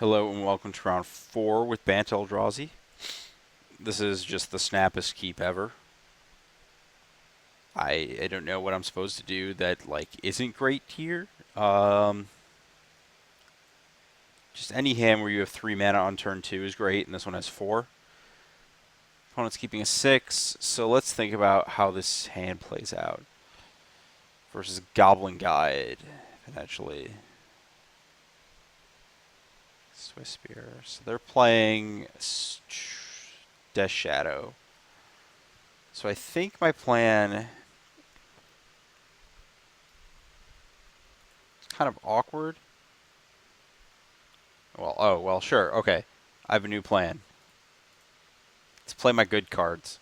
Hello and welcome to round 4 with Bant Eldrazi. This is just the snappest keep ever. I don't know what I'm supposed to do that isn't great here. Just any hand where you have 3 mana on turn 2 is great, and this one has 4. Opponent's keeping a 6, so let's think about how this hand plays out. Versus Goblin Guide, potentially. Swiss Spear. So they're playing Death Shadow. So I think my plan is kind of awkward. Well, sure, okay. I have a new plan. Let's play my good cards.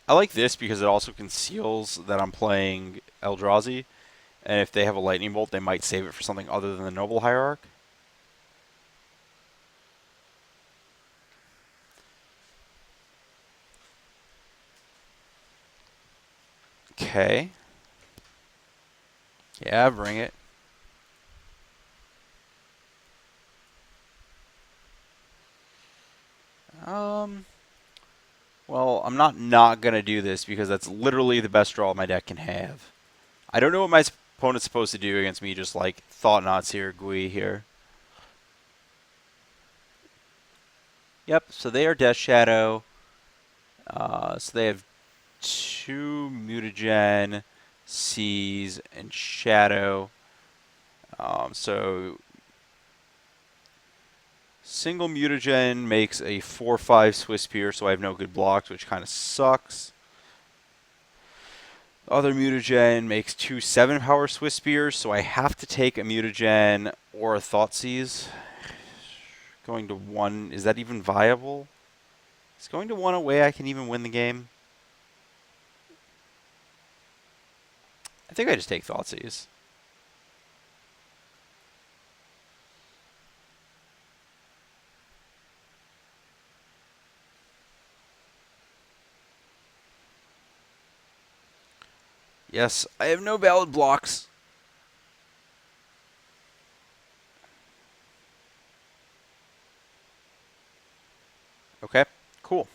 I like this because it also conceals that I'm playing Eldrazi, and if they have a Lightning Bolt, they might save it for something other than the Noble Hierarch. Okay. Yeah, bring it. Well, I'm not going to do this because that's literally the best draw my deck can have. I don't know what my opponent's supposed to do against me, just like Thought Knots here, GUI here. Yep, so they are Death Shadow. So they have 2 Mutagen, Seize, and Shadow. So single Mutagen makes a 4/5 Swiss Spear, so I have no good blocks, which kind of sucks. Other Mutagen makes 2 7-power Swiss Spears, so I have to take a Mutagen or a Thoughtseize. Going to 1, is that even viable? Is going to 1 a way I can even win the game? I think I just take Thoughtseize. Yes, I have no valid blocks. Okay, cool.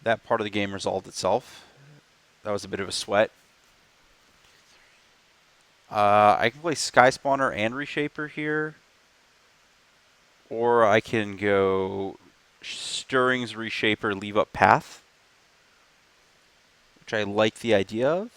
That part of the game resolved itself. That was a bit of a sweat. I can play Sky Spawner and Reshaper here. Or I can go Stirring's Reshaper, leave up Path, which I like the idea of.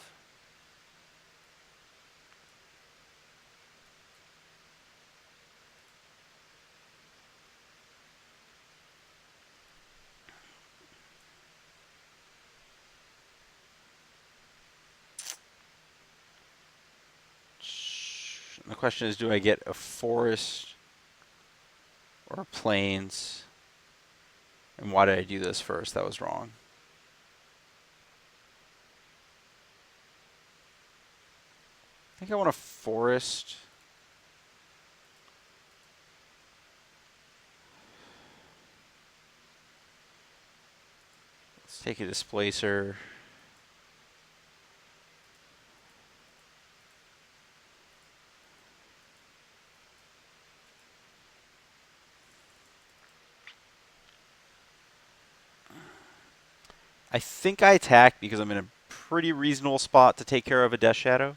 The question is, do I get a Forest or Plains? And why did I do this first? That was wrong. I think I want a Forest. Let's take a Displacer. I think I attack because I'm in a pretty reasonable spot to take care of a Death Shadow.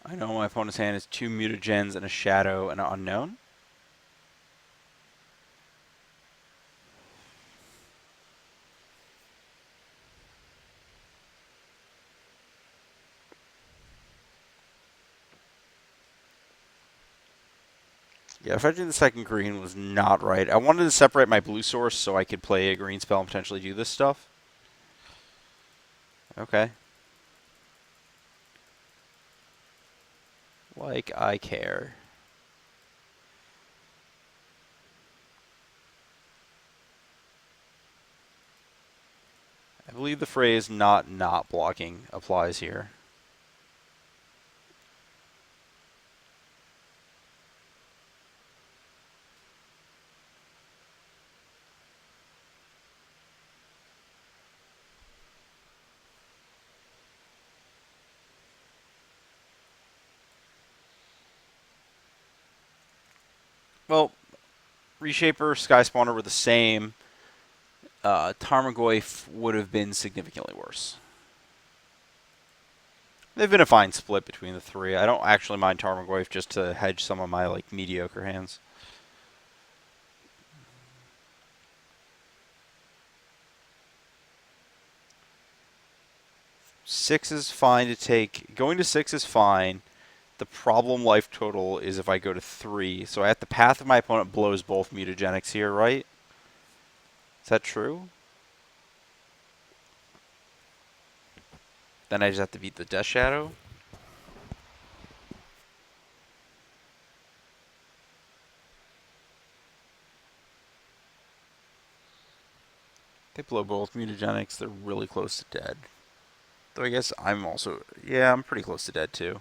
I know my opponent's hand is 2 Mutagens and a Shadow and an Unknown. Yeah, fetching the second green was not right. I wanted to separate my blue source so I could play a green spell and potentially do this stuff. Okay. Like I care. I believe the phrase not blocking applies here. Well, Reshaper, Sky Spawner were the same. Tarmogoyf would have been significantly worse. They've been a fine split between the three. I don't actually mind Tarmogoyf just to hedge some of my like mediocre hands. Six is fine to take. Going to six is fine. The problem life total is if I go to 3. So at the path of my opponent blows both mutagenics here, right? Is that true? Then I just have to beat the Death Shadow. They blow both mutagenics. They're really close to dead. Though I guess I'm also... Yeah, I'm pretty close to dead too.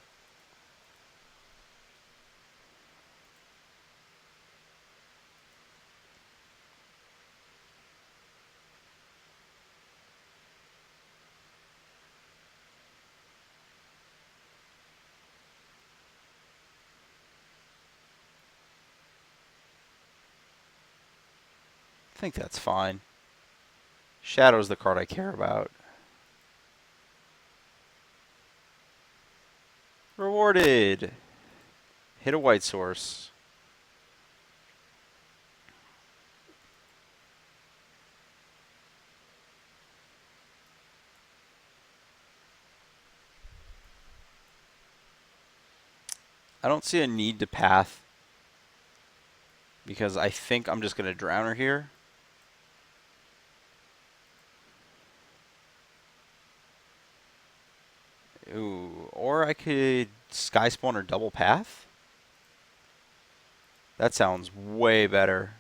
I think that's fine. Shadow's the card I care about. Rewarded! Hit a white source. I don't see a need to path because I think I'm just going to drown her here. Ooh, or I could Sky Spawn or double path. That sounds way better.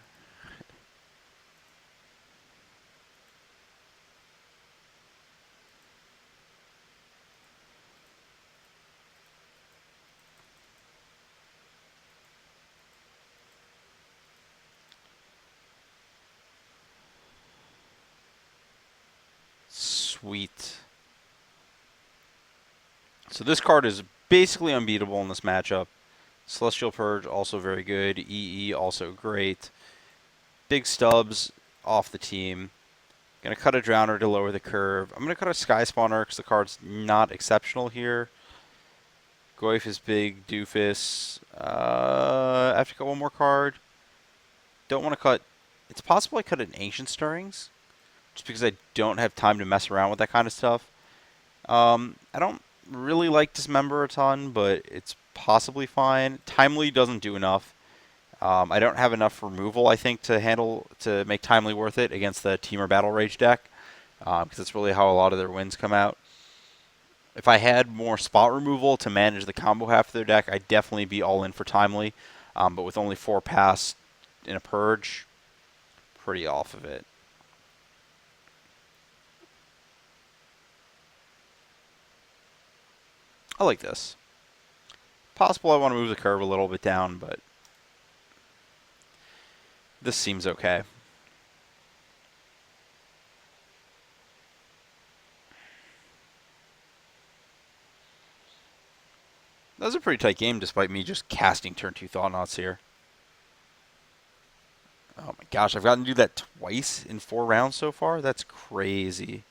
Sweet. So this card is basically unbeatable in this matchup. Celestial Purge, also very good. EE, also great. Big stubs off the team. Gonna cut a Drowner to lower the curve. I'm gonna cut a Sky Spawner because the card's not exceptional here. Goyf is big. Doofus. I have to cut one more card. Don't want to cut... It's possible I cut an Ancient Stirrings, just because I don't have time to mess around with that kind of stuff. I don't really like Dismember a ton, but it's possibly fine. Timely doesn't do enough. I don't have enough removal, I think, to make Timely worth it against the Temur Battle Rage deck, because it's really how a lot of their wins come out. If I had more spot removal to manage the combo half of their deck, I'd definitely be all in for Timely. But with only 4 pass in a Purge, pretty off of it. I like this. Possible I want to move the curve a little bit down, but this seems okay. That was a pretty tight game despite me just casting turn 2 Thought-Knots here. Oh my gosh, I've gotten to do that twice in 4 rounds so far? That's crazy.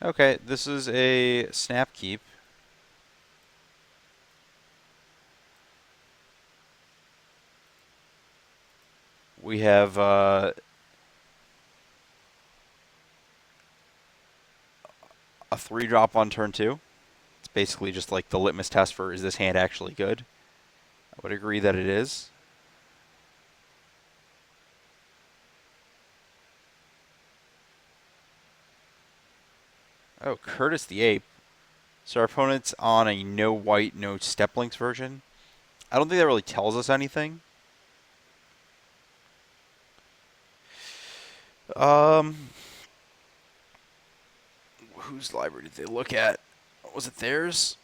Okay, this is a Snap Keep. We have a 3-drop on turn 2. It's basically just like the litmus test for, is this hand actually good? I would agree that it is. Oh, Curtis the Ape. So our opponent's on a no white, no step links version. I don't think that really tells us anything. Whose library did they look at? Was it theirs?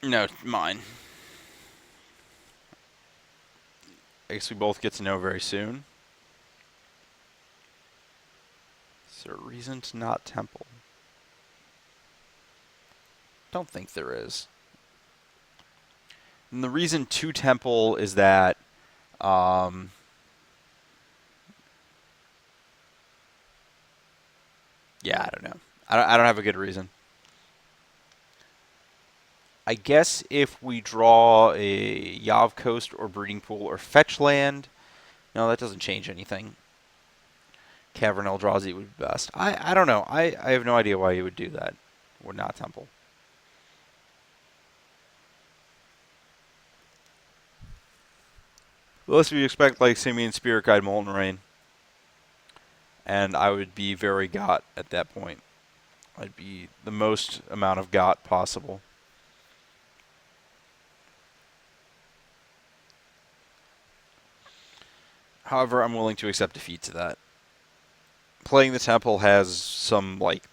No, mine. I guess we both get to know very soon. Is there a reason to not temple? Don't think there is. And the reason 2 Temple is that, um, yeah, I don't know. I don't have a good reason. I guess if we draw a Yav Coast or Breeding Pool or Fetch Land, no, that doesn't change anything. Cavern Eldrazi would be best. I don't know. I have no idea why you would do that. Would not Temple. Unless we expect like Simian Spirit Guide Molten Rain. And I would be very got at that point. I'd be the most amount of got possible. However, I'm willing to accept defeat to that. Playing the Temple has some like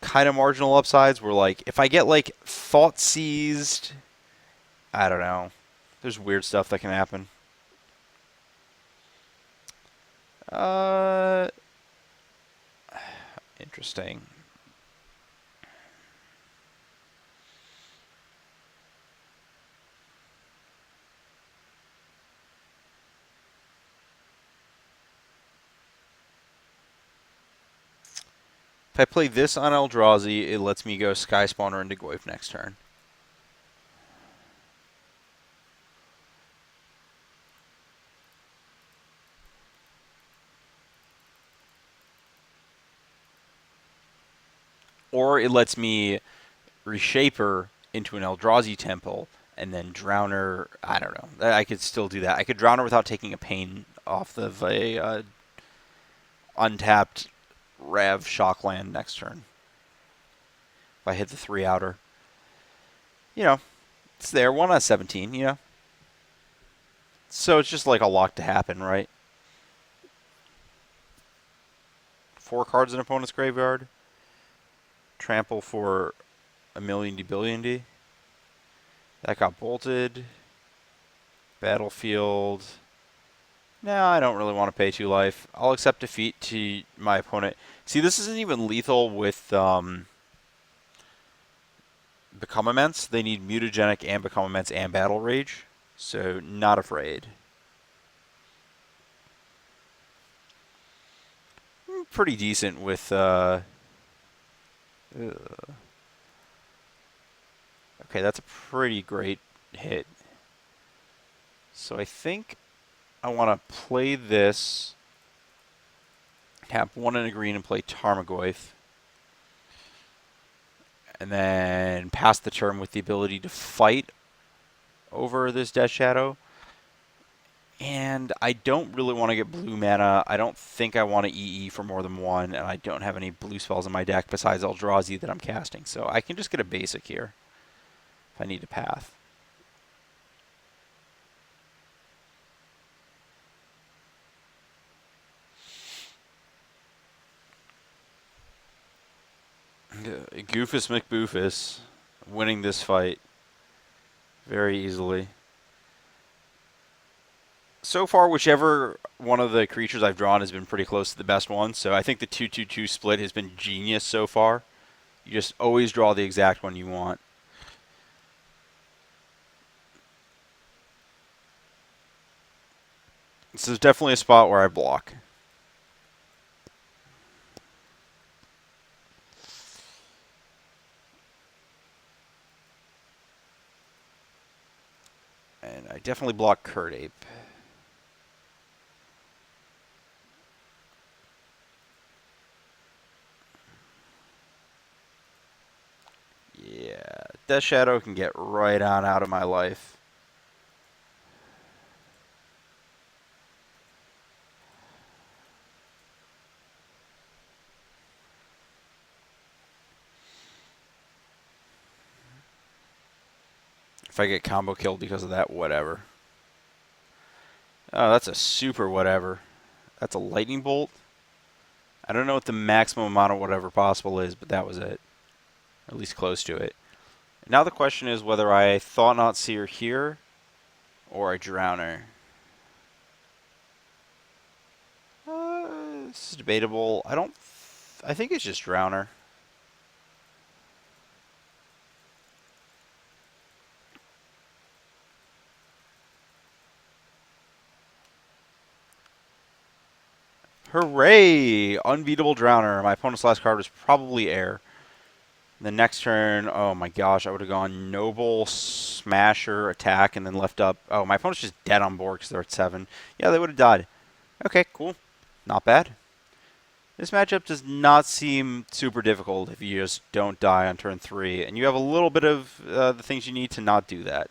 kind of marginal upsides where like if I get like Thought Seized, I don't know. There's weird stuff that can happen. Uh Interesting. If I play this on Eldrazi, it lets me go Sky Spawner into Goyf next turn. Or it lets me Reshaper into an Eldrazi Temple and then Drowner. I don't know. I could still do that. I could Drowner without taking a pain off of a untapped Rav Shockland next turn. If I hit the 3 outer. You know, it's there. 1 out of 17, you know. So it's just like a lock to happen, right? 4 cards in opponent's graveyard. Trample for a million billion D. That got bolted. Battlefield. No, I don't really want to pay 2 life. I'll accept defeat to my opponent. See, this isn't even lethal with Become Immense. They need Mutagenic and Become Immense and Battle Rage. So, not afraid. Pretty decent with... okay, that's a pretty great hit. So I think I want to play this, tap 1 in a green and play Tarmogoyf. And then pass the turn with the ability to fight over this Death Shadow. And I don't really want to get blue mana. I don't think I want to EE for more than 1, and I don't have any blue spells in my deck besides Eldrazi that I'm casting. So I can just get a basic here if I need a path. Goofus McBoofus winning this fight very easily. So far, whichever one of the creatures I've drawn has been pretty close to the best one. So I think the 2/2/2 split has been genius so far. You just always draw the exact one you want. This is definitely a spot where I block. And I definitely block Curd Ape. Yeah, Death Shadow can get right on out of my life. If I get combo killed because of that, whatever. Oh, that's a super whatever. That's a lightning bolt. I don't know what the maximum amount of whatever possible is, but that was it. Or at least close to it. Now the question is whether I Thought Not Seer here or I Drowner. This is debatable. I think it's just Drowner. Hooray! Unbeatable Drowner. My opponent's last card was probably Air. The next turn, oh my gosh, I would have gone Noble, Smasher, Attack, and then left up. Oh, my opponent's just dead on board because they're at 7. Yeah, they would have died. Okay, cool. Not bad. This matchup does not seem super difficult if you just don't die on turn 3, and you have a little bit of the things you need to not do that.